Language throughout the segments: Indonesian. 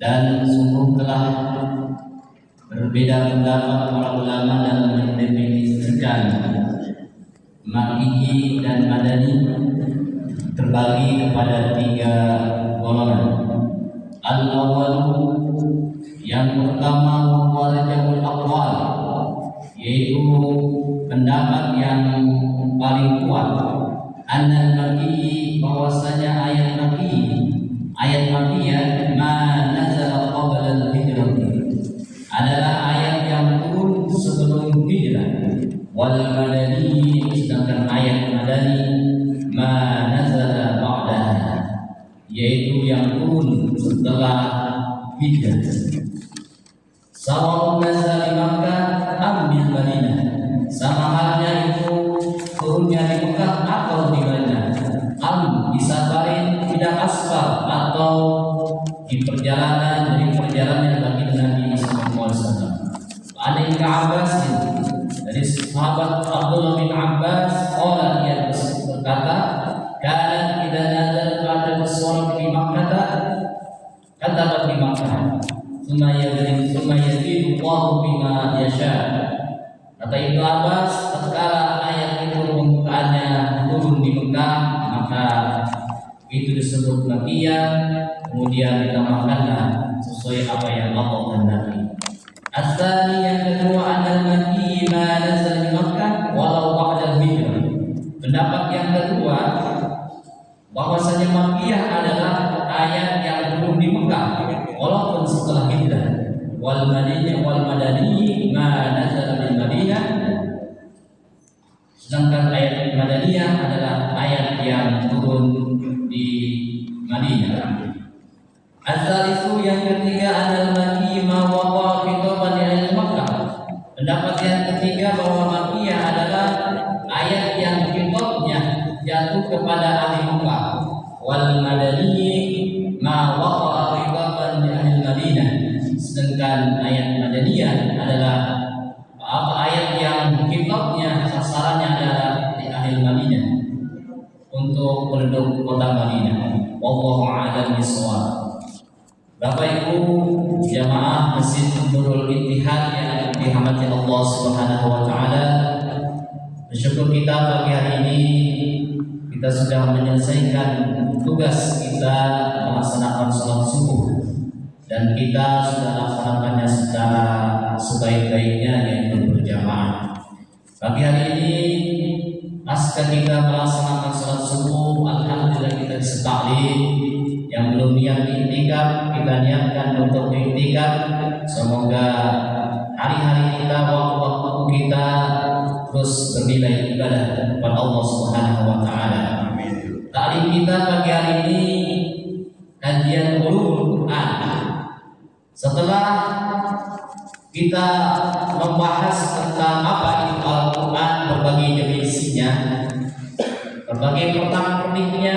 Dan sungguh telah berbeda pendapat para ulama dalam mendefinisikan Makki dan Madani terbagi kepada 3 golongan. Al-awwal, yang pertama, muwarajahul aqwal, yaitu pendapat yang paling kuat. Annal Makki, bahwasanya ayat Makkiyah ma nazala qabla al-hijrah, adalah ayat yang turun sebelum hijrah. Wal Madani, sedangkan ayat Madani ma nazala ba'daha, yaitu yang turun setelah hijrah. Sawa'un nazala di Makkah am bil Madinah, sama halnya itu turunnya di Makkah atau di Madinah. Am disabarin tidak asfar, atau di perjalanan dari perjalanan bagi Nabi sallallahu alaihi wasallam. Ada Ibnu Abbas, dari sahabat Abdullah bin Abbas, qala, ia berkata, kana idza nazala ba'da as-salat fi Makkah katabat di Makkah, thumma yazidu Allahu bima yasha. Kata Ibnu Abbas, tatkala ayat itu pembukaannya turun di Mekah, maka itu disebut Makkiyah, kemudian ditambahkanlah sesuai apa yang Allah kehendaki. Asal yang kedua, anal Makki ma nazala di Makkah walau ba'da hijrah. Pendapat yang kedua, bahwasanya Makkiyah adalah ayat yang turun di Mekah walaupun setelah hijrah. Wal Madani ma nazala di Madinah, sedangkan ayat Madaniyah adalah ayat yang turun di Madinah. Al-thalithu, yang ketiga, anal Makki ma waqa khitaban li ahli Makkah. Pendapat yang ketiga, bahwa Makkiyah adalah ayat yang khitabnya jatuh kepada ahli Makkah. Wal Madani ma waqa khitaban li ahli Madinah, sedangkan ayat Madaniyah adalah ayat yang khitabnya sasarannya adalah di ahli Madinah, untuk penduduk kota Madinah. Wallahu a'lam bishawab. Bapak Ibu jamaah Masjid Nurul Ittihad yang dirahmati Allah Subhanahu wa taala, bersyukur kita pagi hari ini kita sudah menyelesaikan tugas kita melaksanakan salat subuh, dan kita sudah laksanakannya secara sebaik-baiknya, yaitu berjamaah. Pagi hari ini pasca kita melaksanakan salat subuh, alhamdulillah kita bisa taklim. Yang belum niat iktikaf, kita niatkan untuk iktikaf. Semoga hari-hari kita, waktu-waktu kita terus bernilai ibadah kepada Allah Subhanahu wa taala. Taklim kita pagi hari ini kajian ulumul Quran. Setelah kita membahas tentang apa itu Al-Quran, berbagai definisinya, berbagai pertama-perniknya,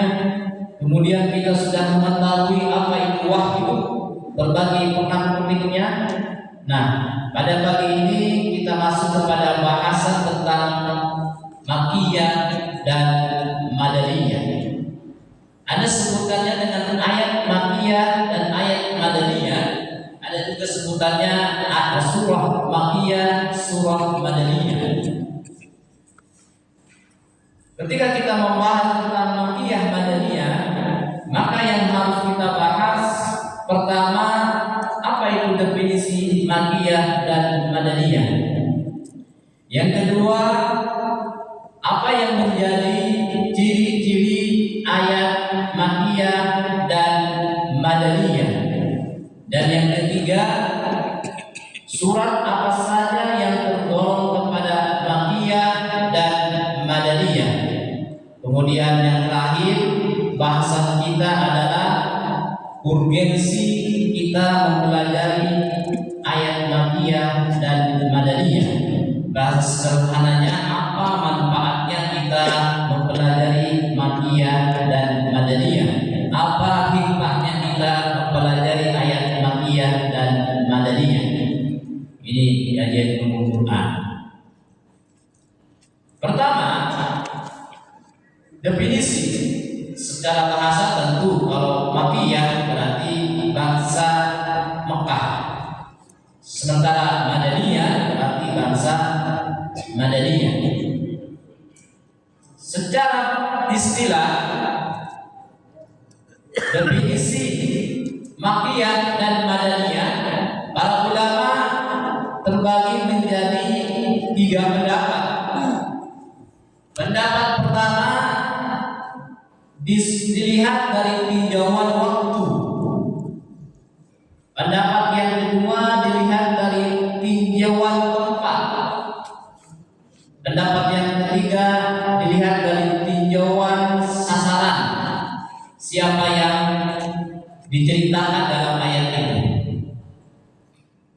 kemudian kita sudah mengetahui apa itu wahyu, berbagai pertama-perniknya. Nah, pada pagi ini kita masuk kepada bahasan tentang Makkiyah dan Madaniyah. Ada sebutannya dengan ayat Makkiyah dan ayat Madaniyah. Ada juga sebutannya ada surah Makkiyah, surah Madaniyah. Ketika kita membahas tentang Makkiyah Madaniyah, maka yang harus kita bahas pertama, apa itu definisi Makkiyah dan Madaniyah. Yang kedua, apa yang menjadi ciri-ciri ayat Makkiyah dan Madaniyah. Dan yang ketiga, surat apa saja yang tergolong kepada Makkiyah dan Madaniyah. Kemudian yang terakhir, bahasan kita adalah urgensi kita mempelajari ayat Makkiyah dan Madaniyah. Bahasa sederhananya, apa manfaatnya kita mempelajari Makkiyah dan Madaniyah? Apa hikmahnya kita mempelajari ayat Makkiyah dan Madaniyah? Ini kajian ulumul Quran. Pertama, definisi secara bahasa tentu kalau Makkiyah berarti bangsa Sementara Madaniyah berarti bangsa Madaniyah. Secara istilah definisi Makkiyah dan Madaniyah, para ulama terbagi menjadi 3 pendapat. Pendapat pertama dilihat dari tinjauan waktu. Pendapat yang kedua dilihat dari tinjauan tempat. Pendapat yang ketiga dilihat dari tinjauan sasaran. Siapa yang diceritakan dalam ayat ini?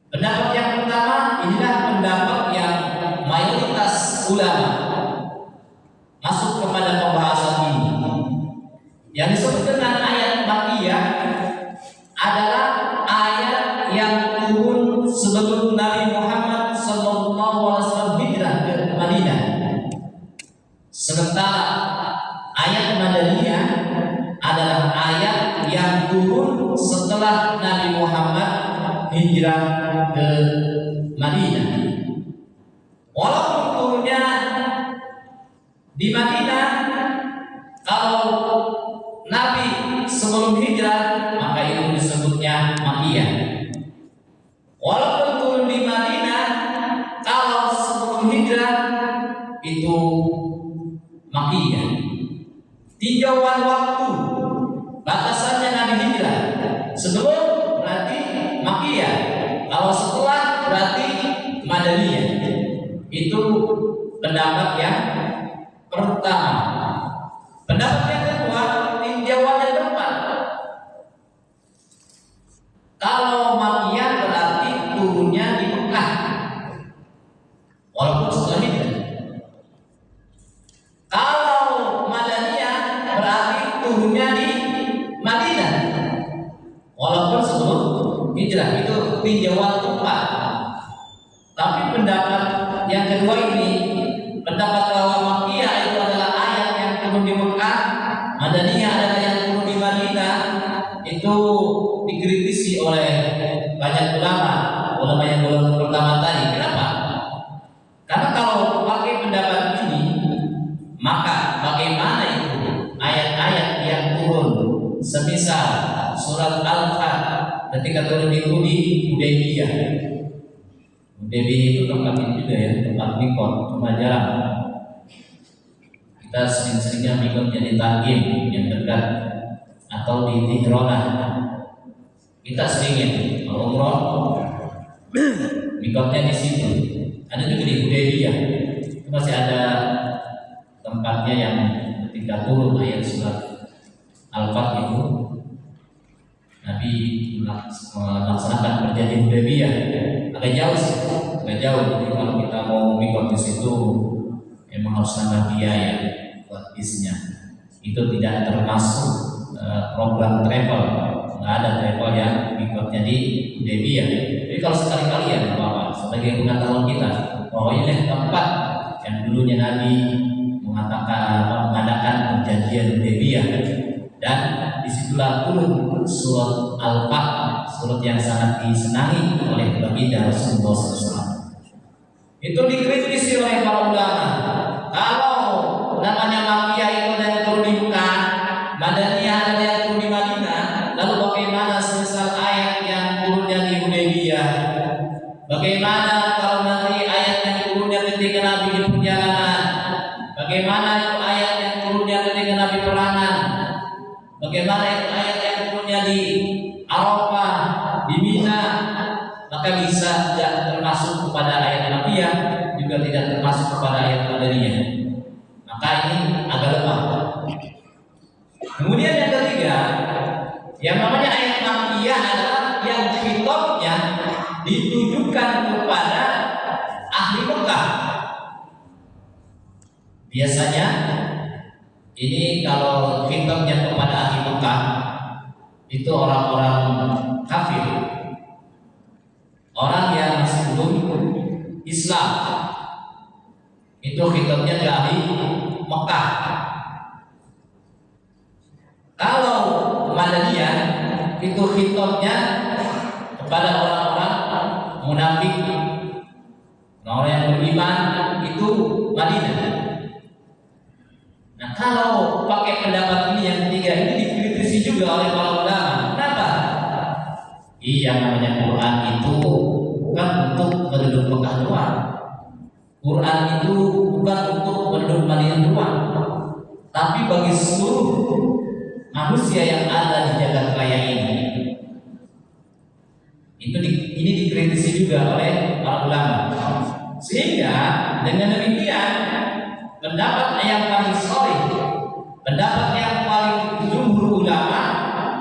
Pendapat yang pertama, inilah pendapat yang mayoritas ulama masuk kepada pembahasan ini. Yang disebut dengan ayat Makkiyah adalah ayat yang turun sebelum Nabi Muhammad SAW hijrah ke Madinah. Sementara ayat Madaniyah adalah ayat yang turun setelah Nabi Muhammad hijrah ke Madinah. Walaupun turunnya di Madinah, kalau Nabi sebelum hijrah maka itu disebutnya Makkiyah. Walaupun turun di Madinah, kalau sebelum hijrah itu Makkiyah. Tinjauan waktu, batasannya Nabi hijrah. Sebelum berarti Makkiyah, kalau setelah berarti Madaniyah. Itu pendapat yang pertama. Pendapat yang kedua, tinjauannya tempat. Kalau Makkiyah berarti turunnya di Mekah, walaupun setelah hijrah. Kalau Madaniyah berarti turunnya di Madinah, walaupun sebelum hijrah. Itu tinjauan tempat. Tapi pendapat yang kedua ini, pendapat bahwa Makkiyah itu adalah ayat yang turun di Mekah, Madaniyah adalah yang turun di Madinah, itu dikritisi oleh banyak ulama yang golongan pertama tadi. Kenapa? Karena kalau pakai pendapat ini, maka bagaimana itu ayat-ayat yang turun semisal surat Al-Fat ketika turun itu di Hudaybiyah. Hudaybiyah itu tempat ini juga ya, tempat mikot, cuma jarang. Kita sering-seringnya mikotnya di Takim yang dekat atau di Tihrona. Kita seringnya kalau umroh mikotnya di situ. Ada juga di Hudaybiyah. Itu masih ada tempatnya yang ketika turun ayat surat Al-Fat itu Nabi melaksanakan perjanjian Hudaybiyah. Agak jauh sih, agak jauh. Jadi kalau kita mau mikot di situ memang harus nambah biaya buat bisnya. Itu tidak termasuk program travel. Nggak ada travel yang mikotnya di Hudaybiyah. Jadi kalau sekali-kali ya Bapak, sebagai pengetahuan kita, bahwa ini tempat yang dulunya Nabi mengadakan perjanjian Hudaybiyah, dan disitulah turun surat Al-Fat, surat yang sangat disenangi oleh baginda Rasulullah SAW. Itu dikritisi oleh para ulama. Kalau namanya Makkiyah itu ada yang turun di Mekah, Madaniyah ada yang turun di Madinah, lalu bagaimana semisal ayat yang turunnya di Hudaybiyah? Bagaimana kalau nanti ayat yang turunnya ketika Nabi di perjalanan? Bagaimana itu ayat yang turunnya ketika Nabi perangan? Bagaimana itu ayat yang turunnya di Arafah, di Mina? Maka bisa tidak termasuk kepada ayat Makkiyah, juga tidak termasuk kepada ayat Madaniyah. Maka ini agak lemah. Kemudian yang ketiga, yang namanya ayat Makkiyah adalah yang khitabnya ditujukan kepada ahli Mekah. Biasanya ini kalau khitabnya kepada ahli Mekah itu orang-orang kafir, orang yang sebelum Islam. Itu khitabnya ke ahli Mekah. Kalau Madaniyah itu khitabnya kepada orang-orang munafik pakai pendapat ini yang ketiga ini dikritisi juga oleh para ulama. Kenapa? Iya, namanya Quran itu bukan untuk penduduk Mekah doang. Quran itu bukan untuk penduduk Madinah doang, tapi bagi seluruh manusia yang ada di jagat raya ini. Ini dikritisi juga oleh para ulama. Sehingga dengan demikian pendapat yang paling sahih, pendapat yang paling jumhur ulama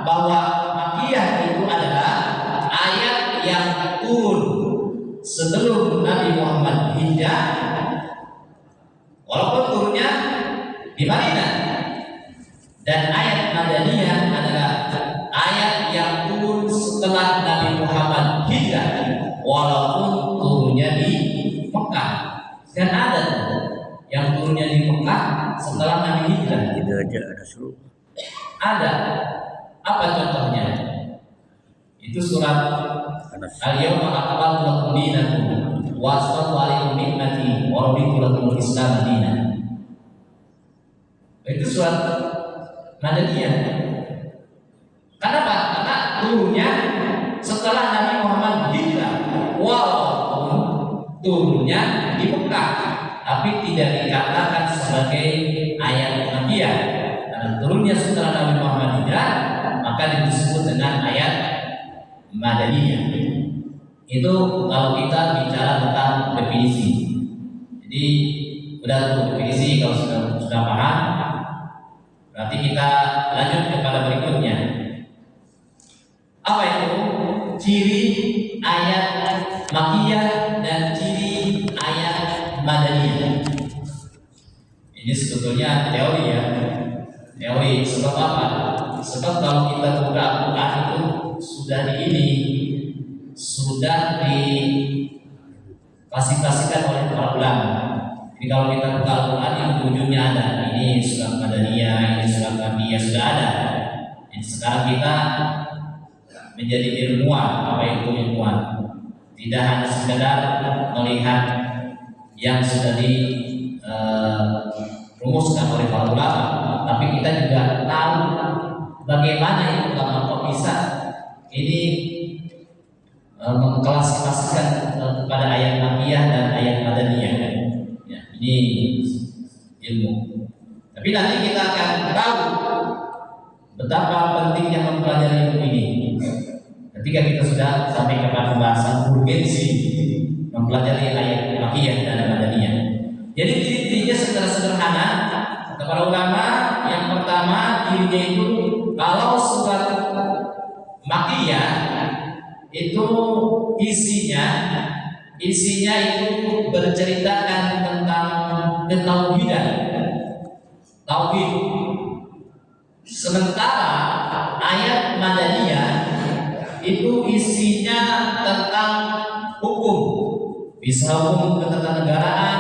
bahwa Makkiyah itu adalah ayat yang turun sebelum Nabi Muhammad hijrah, walaupun turunnya di Madinah. Dan ayat Madaniyah adalah ayat yang turun setelah Nabi Muhammad hijrah, walaupun turunnya di Mekah. Dan ada yang turunnya di Mekah setelah Nabi hijrah. Tidak aja ada suruh. Ada. Apa contohnya? Itu surat Al-Yawma akmaltu lakum dinakum wa atmamtu alaykum ni'mati wa raditu lakumul Islam dinan. Itu surat Madaniyah. Kenapa? Karena turunnya setelah Nabi Muhammad hijrah, walaupun turunnya di Mekah, tapi tidak dikatakan sebagai ayat Makkiyah. Karena turunnya setelah Nabi Muhammad hijrah, maka disebut dengan ayat Madaniyah. Itu kalau kita bicara tentang definisi. Jadi udah definisi, kalau sudah paham, berarti kita lanjut kepada berikutnya. Apa itu ciri ayat Makkiyah dan ciri ayat Madaniyah? Ini sebetulnya teori ya. Teori sebab apa? Sebab kalau kita buka Al-Quran itu sudah diklasifikasikan oleh para ulama. Jadi kalau kita buka Al-Quran yang ujungnya ada ini surat Madaniyah, ini surat Makkiyah, sudah ada. Jadi sekarang kita menjadi ilmuwan. Apa itu ilmuwan? Tidak hanya sekedar melihat yang sudah dirumuskan oleh para ulama, tapi kita juga tahu bagaimana itu ulama kok bisa ini mengklasifikasikan kepada ayat Makkiyah dan ayat Madaniyah. Ya, ini ilmu. Tapi nanti kita akan tahu betapa pentingnya mempelajari ilmu ini ketika kita sudah sampai kepada pembahasan urgensi mempelajari ayat Makkiyah dan Madaniyah. Jadi ciri-cirinya secara sederhana kepada ulama, yang pertama cirinya itu kalau surat Makkiyah itu isinya itu berceritakan tentang ketauhidan, tauhid. Sementara ayat Madaniyah itu isinya tentang hukum, bisa hukum ketatanegaraan,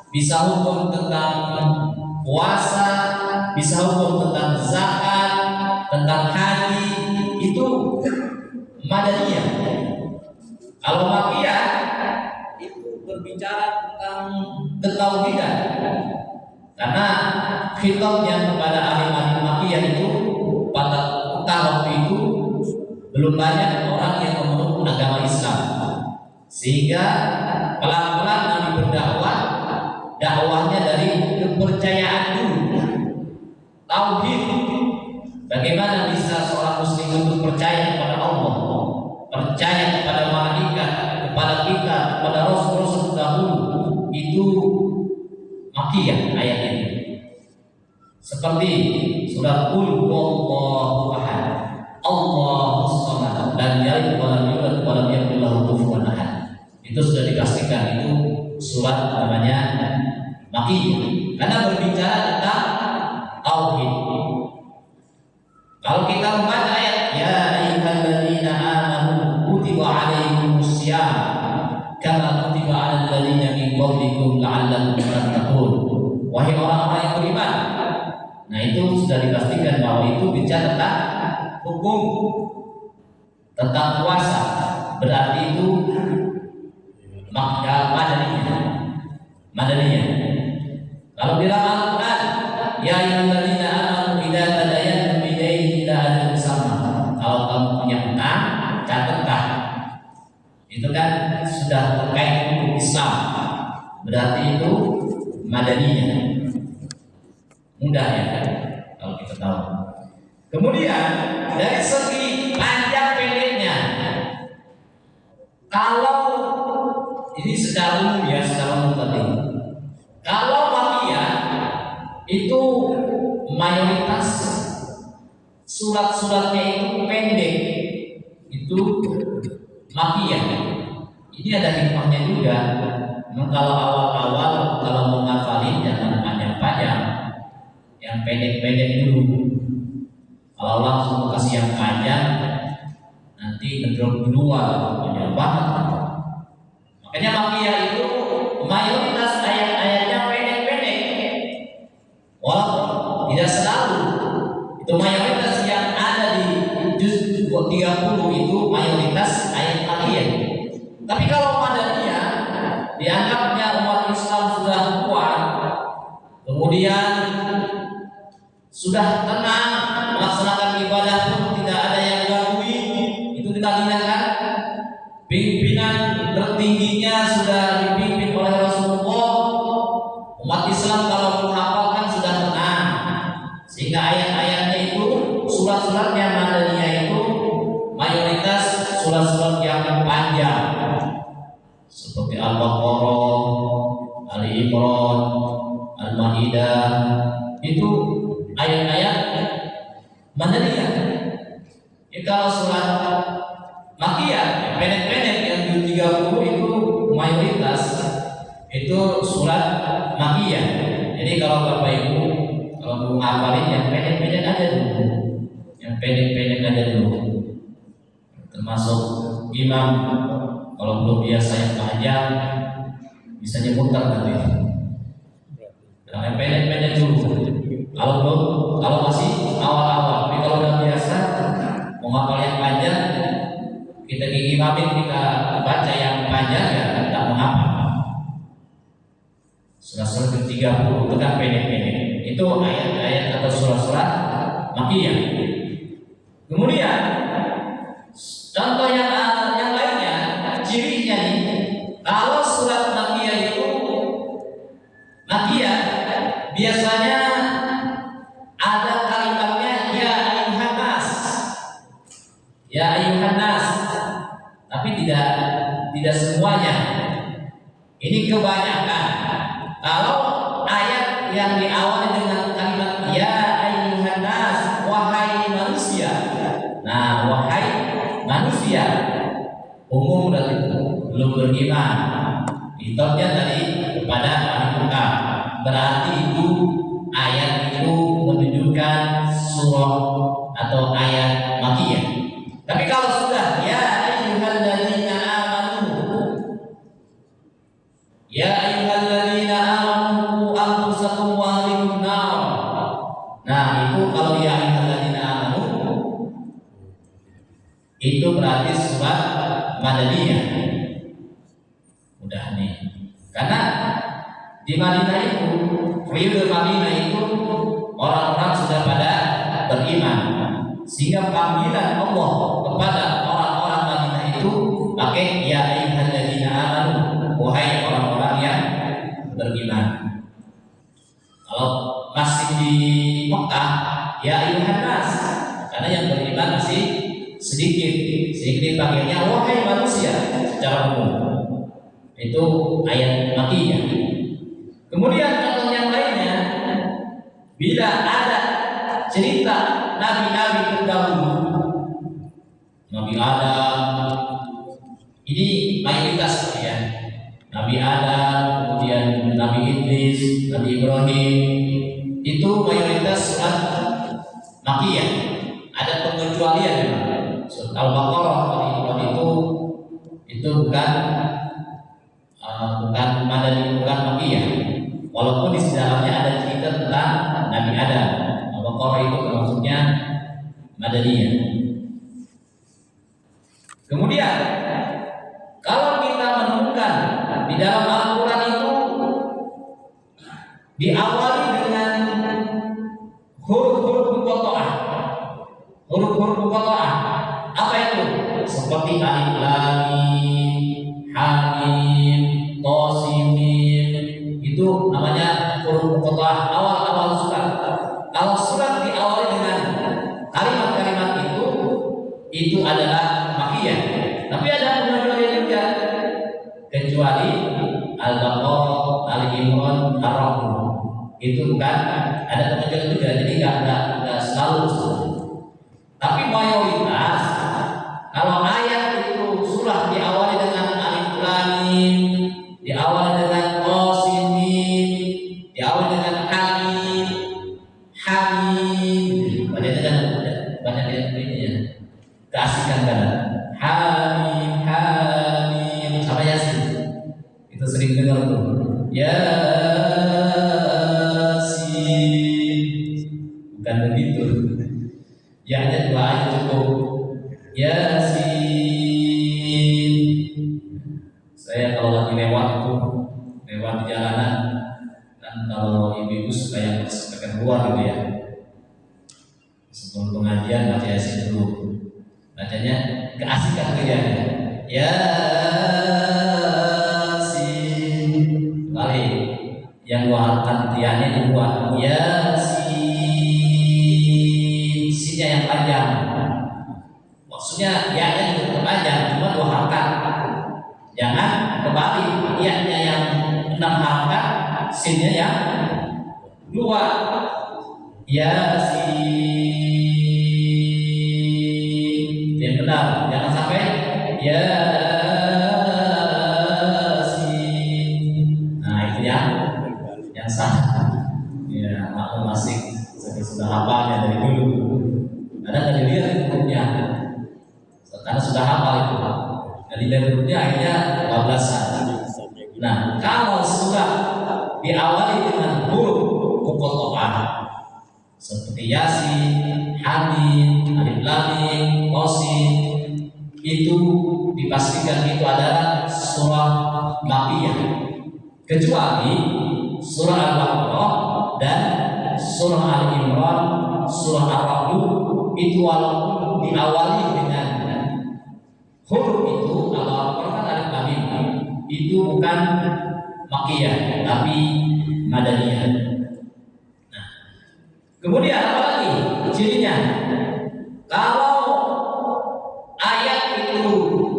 bisa hukum tentang puasa, bisa hukum tentang zakat, tentang haji. Itu Madaniyah. Kalau Makkiyah itu berbicara tentang ketauhidan, karena khitabnya kepada ahli Makkiyah itu pada waktu itu belum banyak orang yang memeluk agama Islam, sehingga pelan-pelan Nabi berdakwah, dakwahnya dari kepercayaan dulu, tauhid. Bagaimana bisa seorang muslim itu percaya kepada Allah, percaya kepada malaikat, kepada kita, kepada Rasul-Rasul dahulu. Itu Makkiyah ayat ini. Seperti surat Qul huwallahu ahad, Allahus samad, lam yalid wa lam yulad wa lam yakul lahu kufuwan ahad. Itu sudah dipastikan itu surat namanya Makkiyah karena berbicara tentang tauhid. Kalau kita membaca ayat ya ayyuhalladzina amanu kutiba alaikumussyam kama kutiba alal ladzina min qablikum la'allakum tattaqun. Wahai orang-orang yang beriman. Nah, itu sudah dipastikan bahwa itu bicara tentang hukum, tentang puasa. Berarti itu Madaniyah. Kalau di dalam Al-Quran ya ayyuhalladzina catatkan. Itu kan sudah terkait hukum Islam. Berarti itu Madaniyah. Mudah ya kan kalau kita tahu. Kemudian dari segi panjang pendeknya, kalau ini secara umum ya, secara umum tadi. Kalau Makiyah itu mayoritas surat-suratnya itu pendek, itu Makiyah. Ini ada hikmahnya juga. Memang kalau awal-awal kalau mau ngafalin jangan panjang-panjang, yang pendek-pendek dulu. Kalau langsung kasih yang panjang, nanti ngedrop duluan, panjang banget. Makanya Makiyah itu mayoritas ayat-ayatnya pendek-pendek. Walaupun tidak selalu. Itu mayoritas yang ada di juz 30 itu mayoritas ayat Makiyah. Tapi kalau Madaniyah dianggapnya umat Islam sudah kuat, kemudian sudah tenang melaksanakan ibadah pun tidak ada yang ganggu, itu kita lihat pimpinan tertingginya sudah dipimpin oleh Rasulullah. Umat Islam kalau menghafalkan sudah tenang, sehingga ayat-ayatnya itu surat-suratnya Madaniyah itu mayoritas surat-surat yang panjang seperti Al-Baqarah, Ali Imran, Al-Maidah, itu ayat-ayat Madaniyah. Kalau surat Makiyah pendek-pendek yang 30 itu mayoritas itu surat Makiyah. Jadi kalau Bapak Ibu kalau mau ngapalin yang pendek-pendek aja dulu, yang pendek-pendek aja dulu. Termasuk imam kalau belum biasa yang panjang bisa nyemutar nanti. Yang pendek-pendek dulu. Kalau belum, kalau masih awal-awal, tapi kalau udah biasa mau ngapal yang panjang, kita gigimamin kita baca yang panjang ya tidak menghafal. Surat-surat ke-30 itu kan pendek-pendek. Itu ayat-ayat atau surat-surat Makiyah. Kemudian contoh yang lainnya, cirinya nih, kalau surat Makiyah itu Makiyah biasanya ada kalimatnya ya ayuhan nas. Ya ayuhan nas. Tapi tidak semuanya. Ini kebanyakan. Kalau ayat yang diawali dengan kalimat ya ayuhan nas, wahai manusia. Nah, wahai manusia umum berarti belum beriman. Ditolnya dari kepada ahli muka. Berarti itu ayat itu menunjukkan surah atau ayat Makiyah. Tapi kalau sudah ya ayyuhalladzina amanu, ya ayyuhalladzina amanu anfusakum wa ahlikum nar. Nah, itu kalau ya ayyuhalladzina amanu itu berarti surat Madaniyah. Udah nih. Karena di Madinah itu, periode Madinah itu orang-orang sudah pada beriman, sehingga panggilan Allah kepada orang-orang Madinah itu pakai ya ayyuhalladzina amanu, wahai orang-orang yang beriman. Kalau masih di Mekah ya ayyuhan nas, karena yang beriman masih sedikit, sehingga dipanggilnya wahai manusia secara umum. Itu ayat Makiyah. Kemudian contoh yang lainnya, bila ada cerita nabi-nabi terdahulu, Nabi Adam, ini mayoritas ya, Nabi Adam, kemudian Nabi Idris, Nabi Ibrahim, itu mayoritas surat Makiyah. Ada pengecualian memang. Surat Al-Baqarah itu bukan Madani, bukan Makiyah. Walaupun di dalamnya ada cerita tentang Nabi Adam. Al-Baqarah itu maksudnya Madaniyah. Kemudian kalau kita menemukan di dalam Al-Quran itu diawali dengan huruf-huruf muqatta'ah. Huruf-huruf muqatta'ah apa itu? seperti alif lam mim, ha mim, ta sin mim, itu namanya huruf muqatta'ah awal-awal surat. Kalau surat diawali dengan kalimat-kalimat itu adalah makiyah. Tapi ada pengecualian juga, kecuali Al-Baqarah, Al-Imran, Ar-Rahman. Itu bukan, ada pengecualian juga. Jadi nggak selalu. Tapi mayoritas kalau ayat itu surah diawali dengan alif lam mim, diawali dengan ta sin mim, diawali dengan hamim, hamim. Banyak yang ini ya. Keasikan kan. Hamim, hamim, sama Yasin. Itu sering dengar tuh. Yasin. Bukan begitu. Ya hanya dua ayat cukup. Yasin. Saya kalau lagi lewat di jalanan, kan kalau ibu-ibu suka yang keluar gitu ya. Sebelum pengajian baca Yasin dulu. Bacanya keasikan kelihatannya. Yasin. Kali yang dua harakat tiannya dibuat. Yasin. Sinnya yang panjang. Maksudnya ya-nya juga panjang, cuma dua harakat. Jangan kembali ya-nya yang 6 harakat, sinnya yang 2. Yasin. Yang benar, jangan sampai Yasin. Nah itu yang salah. Ya, aku masih sudah hafalnya dari dulu. Ada nggak dilihat hurufnya? Karena sudah hafal itu. Dari hurufnya akhirnya 12-an. Nah, kalau surah diawali dengan huruf muqatta'ah seperti Yasin, Hamim, Alif Lam Mim, Qasim, itu dipastikan itu adalah surah makiyah, kecuali surah Al-Baqarah dan surah Al-Imran, surah Ar-Ra'd itu walaupun diawali dengan huruf itu Al-Baqarah kan Alif Lam Mim, itu bukan makiyah tapi madaniyah. Nah, kemudian apa lagi cirinya? Kalau ayat itu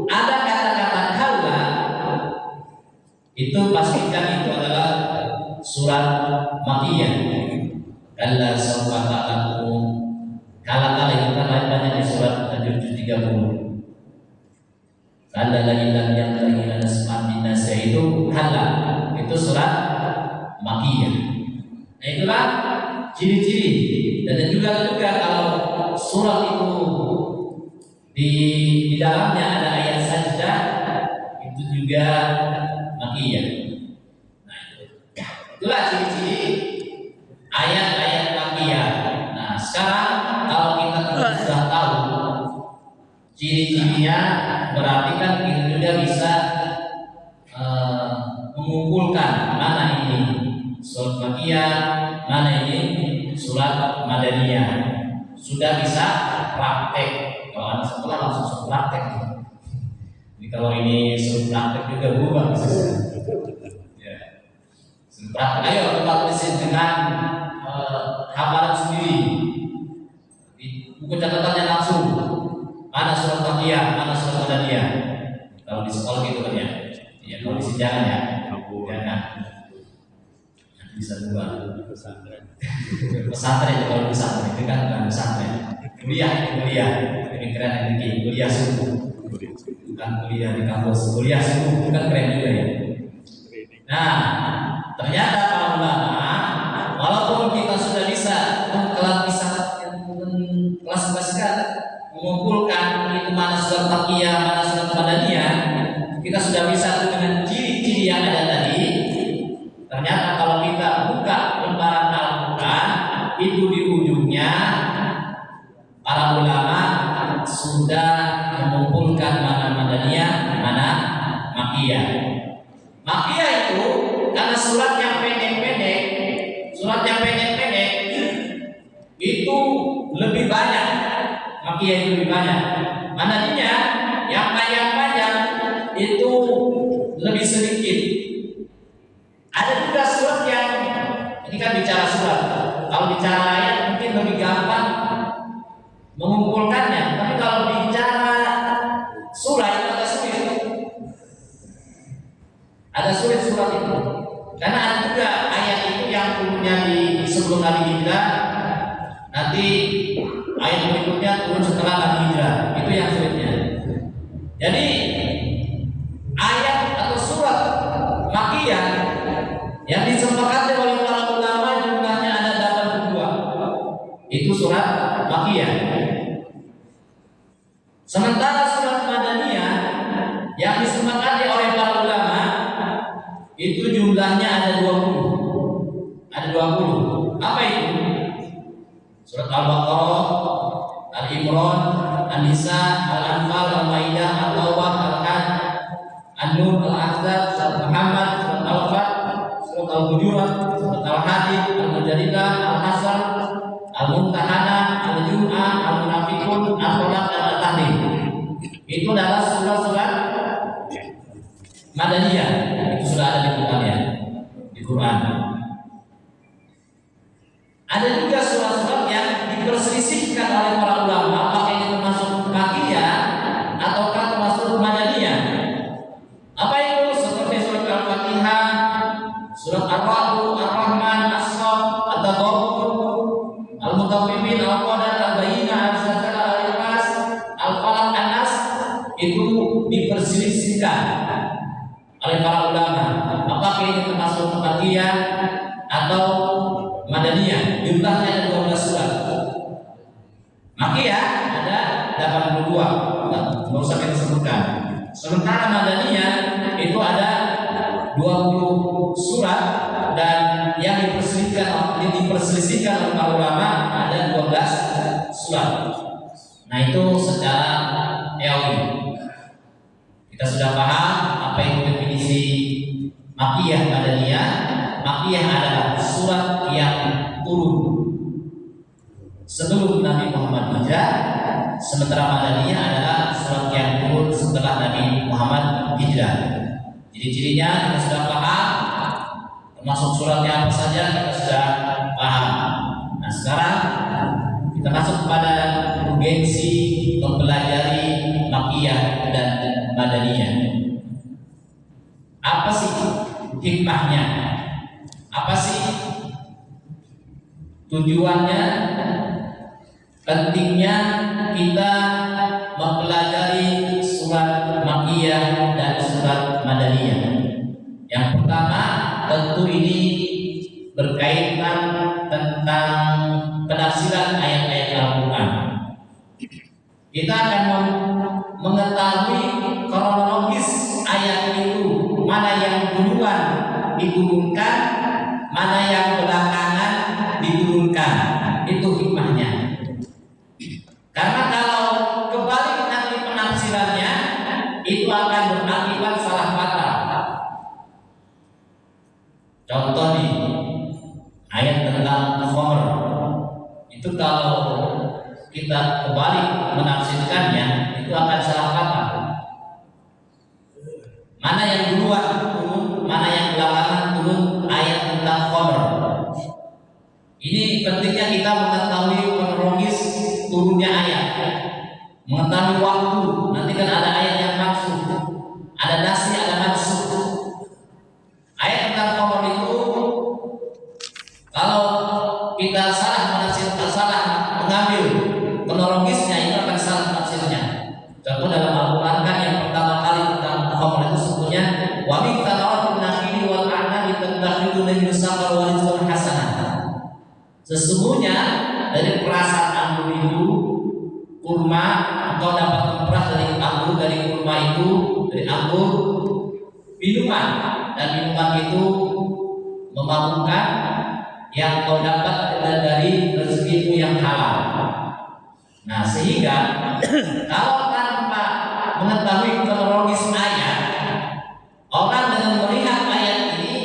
ada kata-kata kaula, itu pastikan itu adalah surat makiyah. Kalla sawfa ta'lamun. Kala itu kan banyak di surat Al-Juz 30. Kalla la ilaha illa nasma'an nasa itu kalla. Itu surat makiyah. Nah itulah ciri-ciri. Dan juga kalau surat itu di dalamnya ada ayat sajdah, itu juga makiyah. Nah itulah ciri-ciri ayat-ayat makiyah. Nah sekarang kalau kita sudah tahu ciri-cirinya, berarti kan kita juga bisa mengumpulkan mana ini surat makiyah, mana ini surat madaniyah. Sudah bisa praktek. Kalau anak sekolah langsung praktek. Jadi kalau ini suruh praktek juga berubah. Ya. Suruh praktek. Ayo kita tulisin dengan hafalan sendiri. Di buku catatannya langsung. Mana surat makiyah, mana surat madaniyah. Kalau di sekolah gitu kan ya. Ya kalau di sini jangan ya. Jangan. Bisa buat pesantren kalau pesantren itu kan bukan pesantren, kuliah ini keren ini kuliah subuh, bukan kuliah di kampus, kuliah subuh itu kan keren juga ya. Nah ternyata para ulama walaupun kita sudah bisa mengklasifikasikan, mengumpulkan itu mana surat makiyah, mana surat madaniyah, kita sudah bisa dengan ciri-ciri yang ada tadi. Ternyata kalau kita buka lembaran Al-Quran, itu di ujungnya para ulama sudah mengumpulkan mana madaniyah, mana makiyah. Makiyah itu karena surat yang pendek-pendek, itu lebih banyak. Makiyah itu lebih banyak. Madaniyah yang lebih sedikit. Ada juga surat yang ini kan bicara surat. Kalau bicara ayat mungkin lebih gampang mengumpulkannya, tapi kalau bicara surat itu agak sulit. Ada sulit surat itu. Karena ada juga ayat itu yang turunnya di sebelum Nabi hijrah, nanti ayat berikutnya turun setelah Nabi hijrah. Itu yang sulitnya. Jadi ayat atau surat Makkiyah yang disepakati oleh para ulama jumlahnya ada 82. Itu surat Makkiyah. Sementara surat Madaniyah yang disepakati oleh para ulama itu jumlahnya ada 20. Ada 20. Apa itu? Surat Al-Baqarah, Al-Imran, An-Nisa, Al-Anfal, Al-Maidah, Al-Tawbah, Al-Hajj, An-Nur, Al-Ahzab, Surat Muhammad, Surat Al-Fat, Surat Al-Hujurat, Surat Al-Hadid, Al-Mujadilah, Al-Hasr, Al-Mumtahanah, Al-Jum'ah, Al-Munafiqun, Al-Falaq, dan Al-Tahrim. Itu adalah surat-surat Madaniyah. Itu sudah ada di Quran ya, di Quran. Ada juga surat-surat yang diperselisihkan oleh para ulama, apakah ini termasuk Makkiyah ataukah termasuk Madaniyah. Apa itu? Seperti surat Al-Fatihah, surat Ar-Ra'd, Ar-Rahman, As-Saff, At-Taghabun, Al-Mutaffifin, Al-Qadar, Al-Bayyinah, Al-Zalzalah, Al-Ikhlas, Al-Falaq, An-Nas. Itu diperselisihkan oleh para ulama, apakah ini termasuk Makkiyah atau Madaniyah. Jumlahnya ada 12 surat. Makkiyah ada 82, nggak usah kita sebutkan. Sementara Madaniyah itu ada 20 surat dan yang diperselisihkan oleh para ulama ada 12 surat. Nah itu secara teori. Kita sudah paham apa itu definisi Makkiyah, Madaniyah. Makkiyah adalah surat yang turun sebelum Nabi Muhammad hijrah, sementara Madaniyah adalah surat yang turun setelah Nabi Muhammad hijrah. Jadi cirinya kita sudah paham, termasuk suratnya apa saja kita sudah paham. Nah sekarang kita masuk kepada urgensi mempelajari Makkiyah dan Madaniyah. Apa sih hikmahnya? Apa sih tujuannya, pentingnya kita mempelajari surat Makkiyah dan surat Madaniyah? Yang pertama, tentu ini berkaitan tentang penafsiran ayat-ayat Al-Quran. Kita akan mengetahui kronologis ayat itu, mana yang duluan diturunkan, mana yang belakangan diturunkan. Itu hikmahnya. Karena kalau kebalik nanti penafsirannya, itu akan berakibat salah fatal. Contoh nih, ayat tentang khamr. Itu kalau kita kebalik menafsirkannya, itu akan salah fatal. Mana yang duluan turun, mana yang belakangan turun ayat tentang khamr. Ini pentingnya kita mengetahui kronologis turunnya ayat, mengetahui waktu. Nanti kan ada ayat yang maksud, ada nasi, ada maksud. Ayat tentang khamr itu kalau kita salah menafsirkan, salah mengambil kronologisnya, itu akan salah tafsirnya. Contoh dalam Al-Quran kan yang pertama kali tentang khamr itu sebetulnya wa min thamarati nakhili wal a'nabi tattakhiduna min saqar wa rizqan hasanah. Sesungguhnya dari perasaan anggur itu kurma, engkau dapat memperah dari anggur, dari kurma itu, dari anggur minuman, dan minuman itu memabukkan yang kau dapat dari rezekimu yang halal. Nah sehingga kalau tanpa mengetahui kronologis ayat, orang dengan melihat ayat ini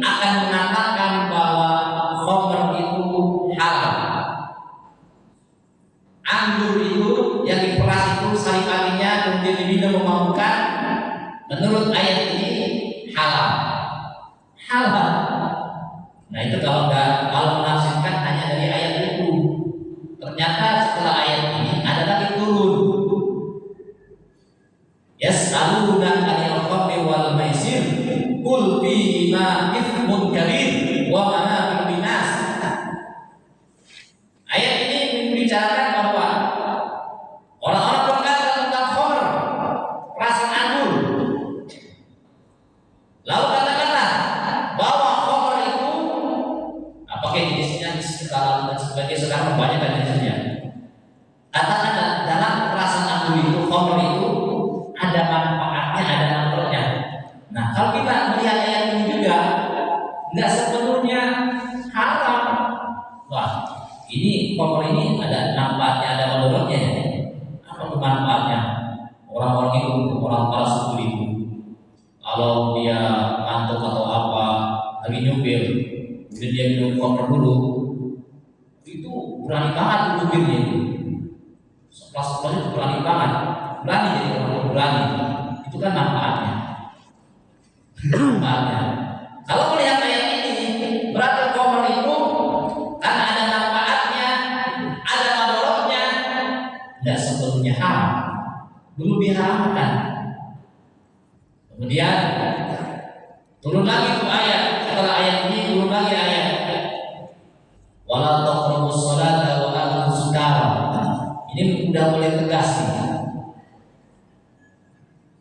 akan mengatakan bahwa khamr itu halal. Anggur itu yang diperas itu sari-sarinya kemudian diminum memabukkan. Menurut ayat ini halal. Halal. Nah itu kalau menafsirkan hanya dari ayat itu. Ternyata setelah ayat ini ada lagi turun. Yas'alunaka 'anil khamri wal maisir qul fihima ithmun kabir wa manafi'u linnas. Ayat ini membicarakan bahwa orang-orang berkata tentang khamr, perasaan anggur. Lalu katakanlah bahwa khamr itu apakah jenisnya sekarang dan sebagainya, sekarang banyak kan jenisnya. Katakan dalam perasaan anggur itu, khamr itu ada manfaatnya, ada manfaatnya. Nah, kalau kita melihat ayat ini juga nggak sepenuhnya haram. Wah, ini khamr ini ada manfaatnya, ada mudaratnya. Apa tuh manfaatnya? Orang-orang itu, orang para suku itu, kalau dia ngantuk atau apa, lagi nyupir, kemudian dia minum khamr dulu, itu berani banget nyupirnya itu. Sekelas-kelas itu berani banget, berani jadi orang berani. Itu kan manfaatnya. Manfaatnya. Kalau melihat ayat ini, berarti khamr itu karena ada manfaatnya, ada mudaratnya, tidak sepenuhnya haram, belum diharamkan. Kemudian turun lagi tuh ayat, setelah ayat ini turun lagi ayat wala taqrabus sholata wa antum sukara. Ini udah mulai tegas nih.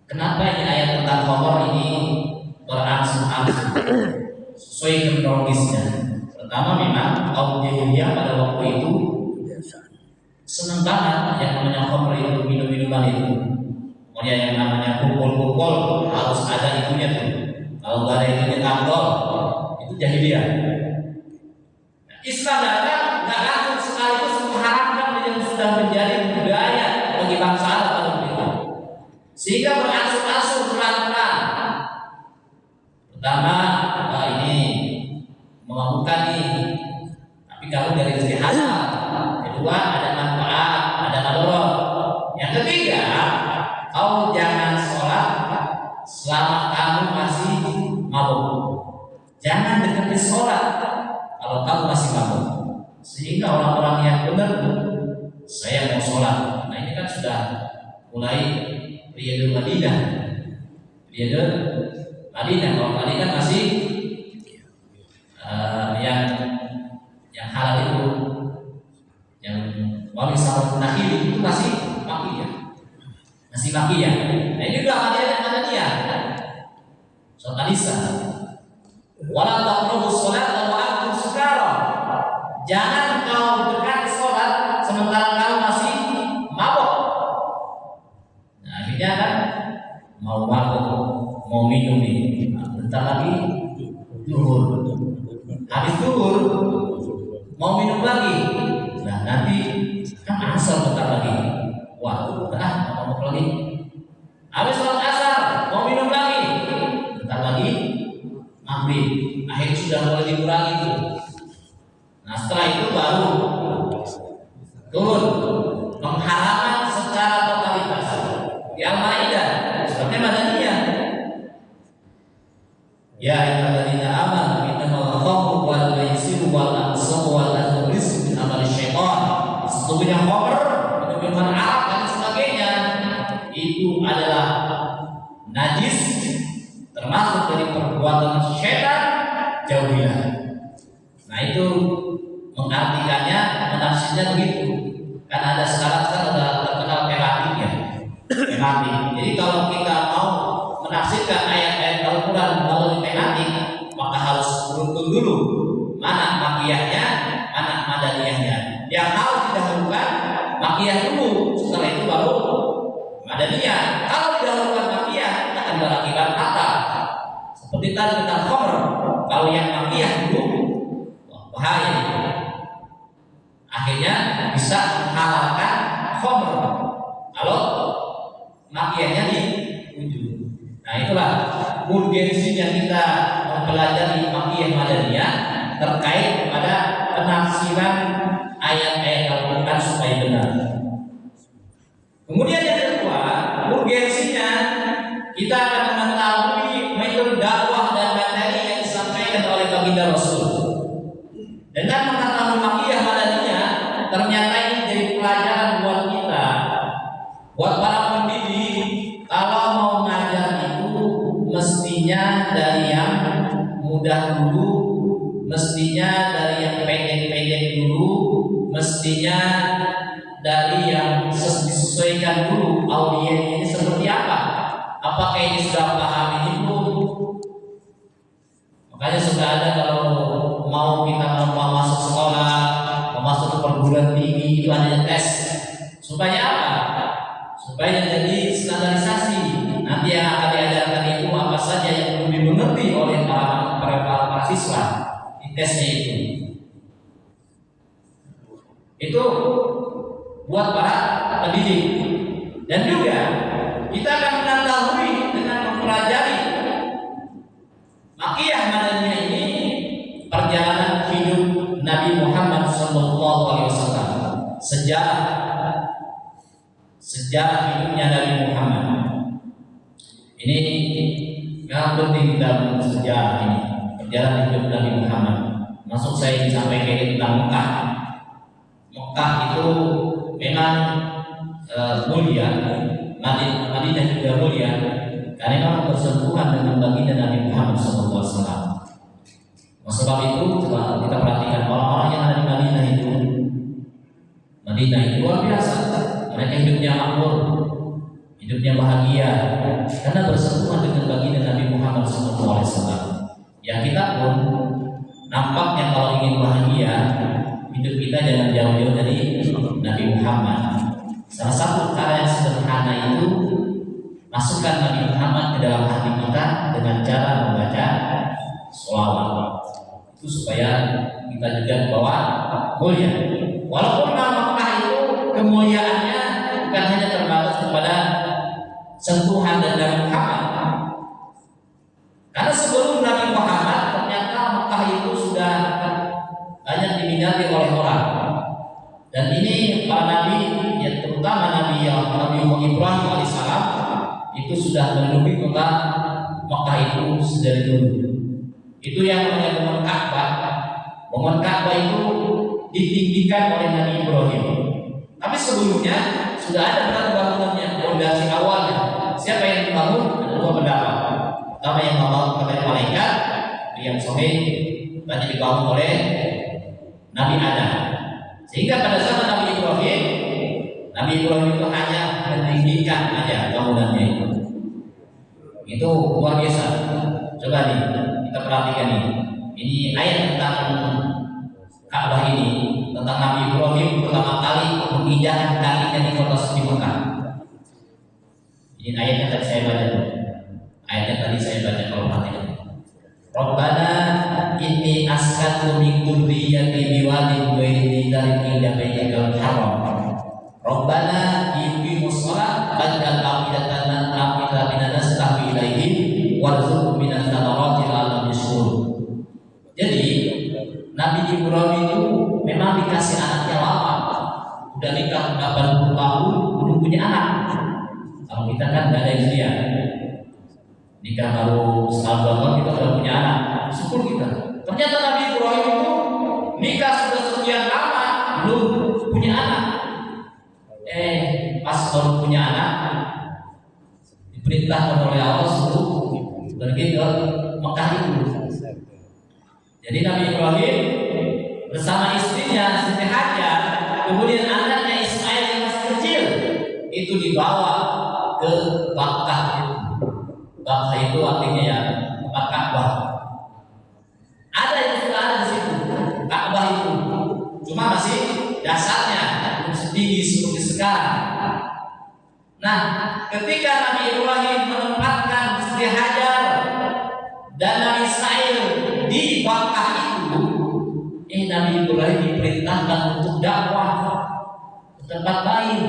Kenapa ini ayat tentang khamr ini berangsur-angsur sesuai kronologisnya? Pertama, memang kaum jahiliyah pada waktu itu senang banget yang namanya khamr itu, minum-minuman itu. Pokoknya yang namanya pukul-pukul harus ada itunya tuh. Kalau nggak ada itunya tampol, itu jahiliyah. Nah, Islam datang nggak langsung sekaligus mengharamkan yang sudah menjadi budaya bagi bangsa Arab pada waktu itu. Sehingga berangsur-angsur pelan-pelan. Pertama, ini memabukkan nih, tapi kalau dari segi halal. Kedua, ada manfaat, ada mudarat. Yang ketiga, kau jangan sholat selama kamu masih mabuk. Jangan dekati sholat kalau kamu masih mabuk. Sehingga orang-orang yang benar, saya mau sholat. Nah ini kan sudah mulai periode Madinah. Periode Madinah, kalau tadi kan masih yang halal itu, yang wali sawat nakhil itu masih makiyah. Masih makiyah. Nah ini juga Madaniyah. Surat An-Nisa. Wala taqrabus sholata wa antum sukara. Jangan kau dekati sholat sementara kau masih mabuk. Nah akhirnya kan mau mabuk, mau minum nih. Nah, bentar lagi zuhur. Habis zuhur mau minum lagi. Nah nanti kan asar bentar lagi. Wah, udah mabuk lagi. Habis sholat asar mau minum lagi. Bentar lagi maghrib. Akhirnya sudah mulai dikurangi itu. Nah setelah itu baru turun pengharaman secara totalitas di Al-Maidah, suratnya Madaniyah. Ya ayyuhalladzina amanu innamal khamru wal maisiru wal ansabu wal azlamu rizqun min amali syaitan. Sesungguhnya khamr, minuman arak dan sebagainya itu adalah najis, termasuk dari perbuatan syaitan, jauhilah. Nah itu mengartikannya, menafsirnya begitu. Karena ada sekarang udah terkenal pelatik ya, pelatik. Jadi kalau kita mau menafsirkan ayat-ayat Al-Quran melalui pelatik, maka harus beruntun dulu mana makiyahnya, mana madaniyahnya. Yang harus didahulukan makiyah dulu, setelah itu baru madaniyah. Kalau didahulukan makiyah akan berakibat fatal. Seperti tadi tentang khamr, kalau yang makiyah dulu, bahaya. Akhirnya bisa menghalalkan khamr kalau makiyahnya di ujung. Nah itulah urgensinya kita mempelajari makiyah madaniyah terkait kepada penafsiran ayat-ayat Al-Quran supaya benar. Kemudian yang kedua, urgensinya kita akan mengetahui metode dakwah mestinya dari yang mudah dulu, mestinya dari yang pendek-pendek dulu, mestinya dari yang disesuaikan dulu audiens ini seperti apa. Apakah ini sudah paham ini belum? Makanya sudah ada kalau mau kita mau masuk sekolah, mau masuk ke perguruan tinggi itu ada tes. Supaya apa? Supaya jadi standarisasi. Nanti yang akan diajarkan itu apa saja yang perlu dimengerti oleh para siswa di tesnya itu. Itu buat para pendidik. Dan juga kita akan mengetahui dengan mempelajari Makiyah Madaniyah ini perjalanan hidup Nabi Muhammad SAW, sejarah hidupnya Nabi Muhammad. Ini yang penting dalam sejarah ini, perjalanan hidup Nabi Muhammad. Masuk saya disampaikan tentang Mekah. Mekah itu memang mulia, Madinah juga mulia, karena memang bersentuhan dengan baginda Nabi Muhammad SAW. Sebab itu coba kita perhatikan orang-orang yang ada di Madinah itu luar biasa. Mereka hidupnya makmur, hidupnya bahagia, karena bersentuhan dengan baginda Nabi Muhammad SAW. Ya kita pun nampaknya kalau ingin bahagia, hidup kita jangan jauh-jauh dari Nabi Muhammad. Salah satu cara yang sederhana itu masukkan Nabi Muhammad ke dalam hati kita dengan cara membaca sholawat. Itu supaya kita juga bawa mulia. Walaupun Mekah itu kemuliaannya bukan hanya terbatas kepada sentuhan dan Nabi Muhammad. Karena sebelum Nabi Muhammad ternyata Mekah itu sudah banyak diminati oleh orang. Dan ini para nabi, ya terutama Nabi Ibrahim alaihissalam itu sudah menuduki kota Mekah itu sedari dulu. Itu yang namanya bangunan Ka'bah. Bangunan Ka'bah itu ditinggikan oleh Nabi Ibrahim. Tapi sebelumnya sudah ada bangunannya, fondasi awalnya. Siapa yang membangun? Ada dua pendapat. Pertama yang membangun katanya malaikat, yang sahih banyak dibangun oleh Nabi Adam. Sehingga pada zaman Nabi Ibrahim itu hanya meninggikan aja bangunannya itu. Itu luar biasa. Coba nih kita perhatikan nih. Ini ayat tentang Ka'bah ini, tentang Nabi Ibrahim pertama kali menginjakkan kakinya di kota suci Mekah. Ini ayatnya tadi saya baca tuh. Ayatnya tadi saya baca kalau perhatikan. Rabbana inni askantu min dzurriyyati biwadin ghairi dzalika inda baitikal haram. Rabbana yuqimus shalah faj'al afidatan minan nas tahwi ilaihim warzuqhum minas thamarati la'allahum yashkurun. Jadi Nabi Ibrahim itu memang dikasih anaknya lama. Udah nikah 80 tahun belum punya anak. Kalau kita kan enggak ada istrinya. Nikah baru setahun 2 tahun kita sudah punya anak. Syukur kita. Ternyata Nabi Ibrahim itu nikah sudah sekian lama belum punya anak. Pas baru punya anak diperintahkan oleh Allah suruh pergi ke Mekah itu. Jadi Nabi Ibrahim bersama istrinya Siti Hajar, kemudian anaknya Ismail yang masih kecil itu dibawa ke Makkah. Makkah itu artinya ya tempat Ka'bah. Ada yang sudah ada di situ Ka'bah itu, cuma masih dasarnya belum setinggi seperti sekarang. Nah, ketika Nabi Ibrahim menempatkan Siti Hajar dan Nabi Ismail di Makkah itu, Nabi Ibrahim diperintahkan untuk dakwah ke tempat lain.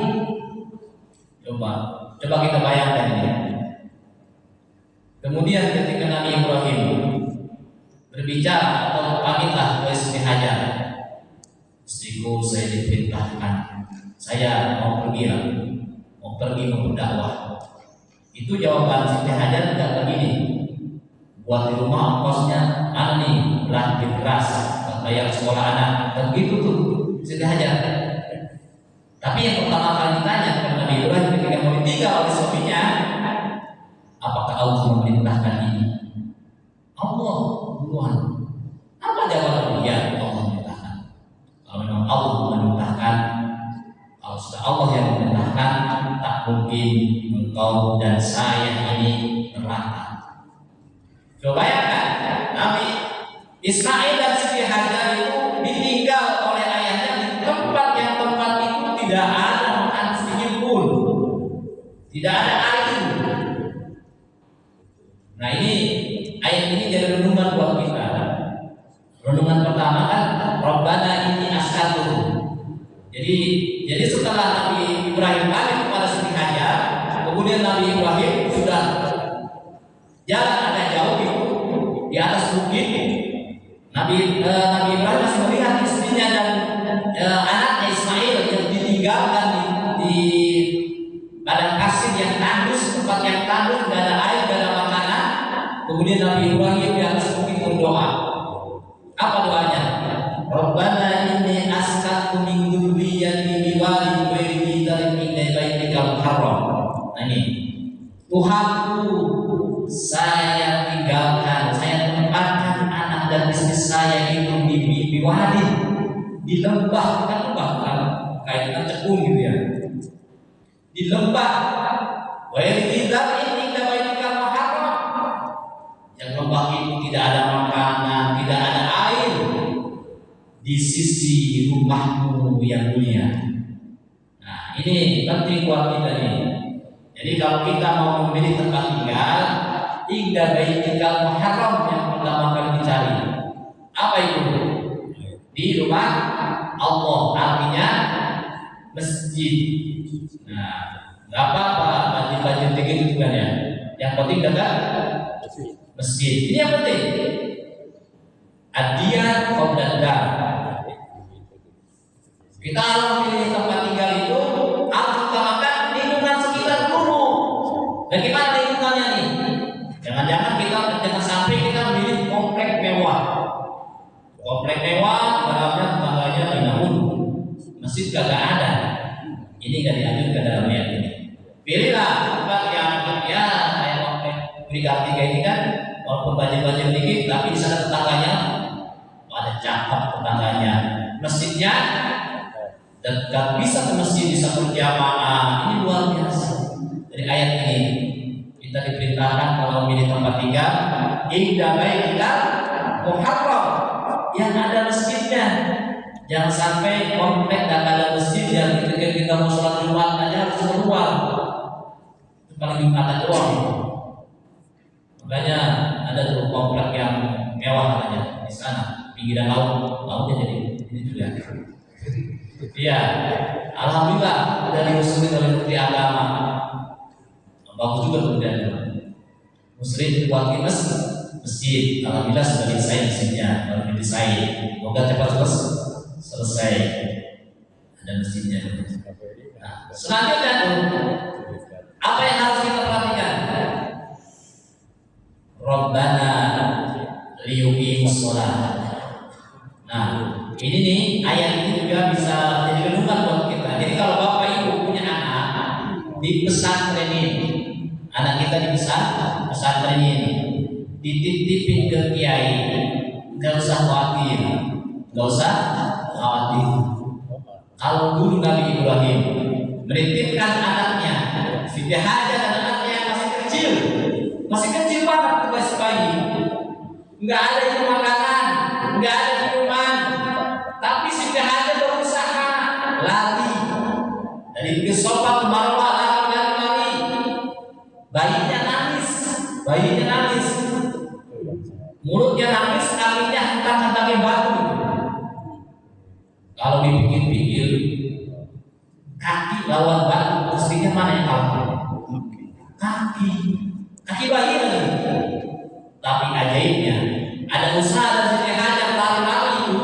Coba kita bayangkan ini. Kemudian ketika Nabi Ibrahim berbicara atau pamitlah ke Siti Hajar, istriku saya diperintahkan, saya mau pergi berdakwah. Itu jawaban Siti Hajar tidak begini. Buat di rumah ongkosnya mana nih, beras, bayar sekolah anak, dan begitu tuh Siti Hajar. Tapi yang pertama kali ditanya kepada Nabi Ibrahim ketika mau ditinggal oleh suaminya, apakah Allah memerintahkan ini? engkau dan saya ini neraka. Coba bayangkan, Nabi Ismail dan Siti Hajar itu ditinggal oleh ayahnya di tempat itu tidak ada makan sedikit pun, tidak ada air. Nah ini ayat ini jadi renungan buat kita. Renungan pertama kan, Rabbana inni as'alu. Jadi setelah Nabi Ibrahim balik kepada Siti Hajar, kemudian Nabi Ibrahim sudah jalan agak jauh di atas bukit. Nabi Ibrahim masih melihat istrinya dan anaknya Ismail yang ditinggalkan di padang pasir yang tandus, tempat yang tandus, tidak ada air, tidak ada makanan. Kemudian Nabi Ibrahim di atas bukit berdoa. Apa doanya? Rabbana inni asqatu min dzurriyyati biwadin ghairi dzalin inda baitikal muharram. Nah ini, Tuhanku, saya tinggalkan, saya tempatkan anak dan istri saya itu di wadin, di lembah, bukan lembah, kayak kita cekung gitu ya, di lembah. Ghairi dzalin inda baitikal muharram. Yang lembah itu tidak ada makanan, tidak ada air di sisi rumahmu yang mulia. Nah ini penting buat kita nih. Jadi kalau kita mau memilih tempat tinggal, inda baitikal muharram yang pertama kali dicari. Apa itu? Di rumah Allah, artinya masjid. Nah, nggak apa-apa masjid-masjid begitu juga ya. Yang penting dekat masjid. Ini yang penting. Ad-diyah qabla ad-dar. Kita harus memilih tempat tinggal itu harus utamakan lingkungan sekitar dulu. Bagaimana lingkungannya nih? Jangan-jangan jangan sampai kita memilih komplek mewah. Komplek mewah, dalamnya tetangganya bangun, masjid kagak ada. Ini nggak dianjurkan dalam ayat ini. Pilihlah tempat yang ya kayak komplek Brigade 3 ini kan, walaupun banjir-banjir dikit, tapi di sana tetangganya ada cakep tetangganya. Masjidnya dekat, bisa ke masjid, bisa berjamaah. Ini luar biasa. Dari ayat ini kita diperintahkan kalau memilih tempat tinggal, inda baitikal muharram, yang ada masjidnya. Jangan sampai komplek dan ada masjid yang ketika kita mau sholat Jumat aja harus keluar. Itu paling Jumatan doang. Makanya ada tuh komplek yang mewah katanya di sana, pinggiran lautnya jadi ini juga. Iya, alhamdulillah udah diusulin oleh Menteri Agama. Bagus juga kemudian Muslim buat masjid. Alhamdulillah sudah selesai masjidnya, baru didesain. Semoga cepat selesai ada masjidnya. Nah, selanjutnya apa yang harus kita perhatikan? Rabbana liyuqimus shalah. Nah, ini nih ayat ini juga bisa jadi renungan buat kita. Jadi kalau bapak ibu punya anak di pesantren ini, anak kita di pesantren ini, dititipin ke kiai, nggak usah khawatir. Kalau dulu Nabi Ibrahim menitipkan anaknya, Siti Hajar dan anaknya masih kecil banget, masih bayi, nggak ada itu makanan, nggak ada minuman, tapi Siti Hajar berusaha lari dari Sofa ke Marwah, lari, bayinya nangis, mulutnya nangis, kakinya hentak-hentakin batu. Kalau dipikir-pikir, kaki lawan batu, pastinya mana yang kalah? Kaki bayi lagi. Tapi ajaibnya, ada usaha dari Siti Hajar lari itu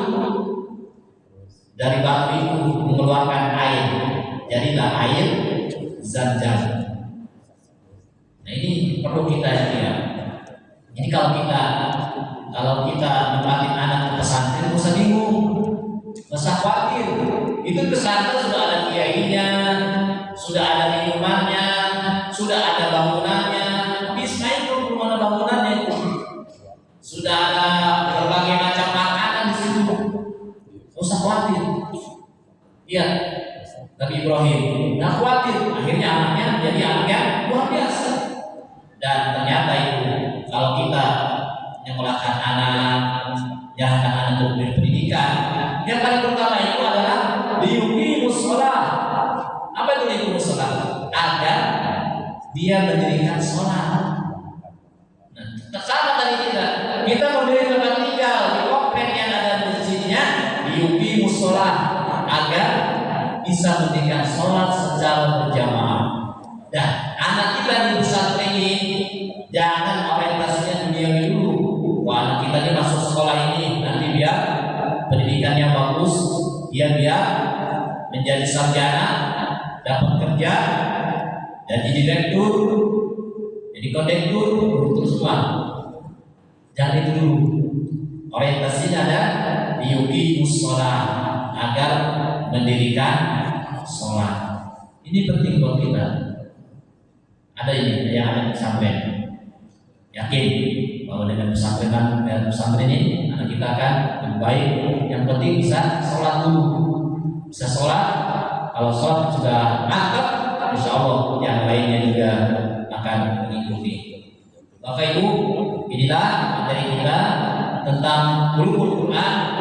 dari batu itu mengeluarkan air, jadilah air Zam-Zam. Nah ini perlu kita lihat. Ini kalau kita nempatin anak ke pesantren, nggak usah bingung, nggak usah khawatir. Itu pesantren sudah ada kiainya, sudah ada minumannya, sudah ada bangunannya. Tapi Ismail belum ada bangunannya itu. Sudah ada berbagai macam makanan di situ. Nggak usah khawatir. Iya. Nabi Ibrahim. Nah khawatir, akhirnya anaknya jadi anak yang luar biasa. Dan ternyata itu kalau kita menyekolahkan anak, jangan anak untuk berpendidikan, yang paling pertama itu adalah liyuqimus shalah. Apa itu liyuqimus shalah? Agar dia mendirikan sholat. Nah, sama tadi kita mendirikan tempat tinggal di komplek yang ada masjidnya, liyuqimus shalah, agar bisa mendirikan sholat secara berjamaah. Dan anak kita di pesantren ini jangan orientasinya duniawi dulu. Wah, anak kita ini masuk sekolah ini nanti biar pendidikannya bagus, dia biar menjadi sarjana, dapat kerja, jadi direktur, jadi kondektur, terus semua. Jangan itu dulu. Orientasinya ada liyuqimus shalah, agar mendirikan sholat. Ini penting buat kita. Ada ini yang ada pesantren. Yakin bahwa dengan pesantren ini anak kita akan lebih baik. Yang penting bisa sholat dulu. Bisa sholat. Kalau sholat sudah mantap, insya Allah yang lainnya juga akan mengikuti. Bapak Ibu, inilah materi kita tentang ulumul Quran.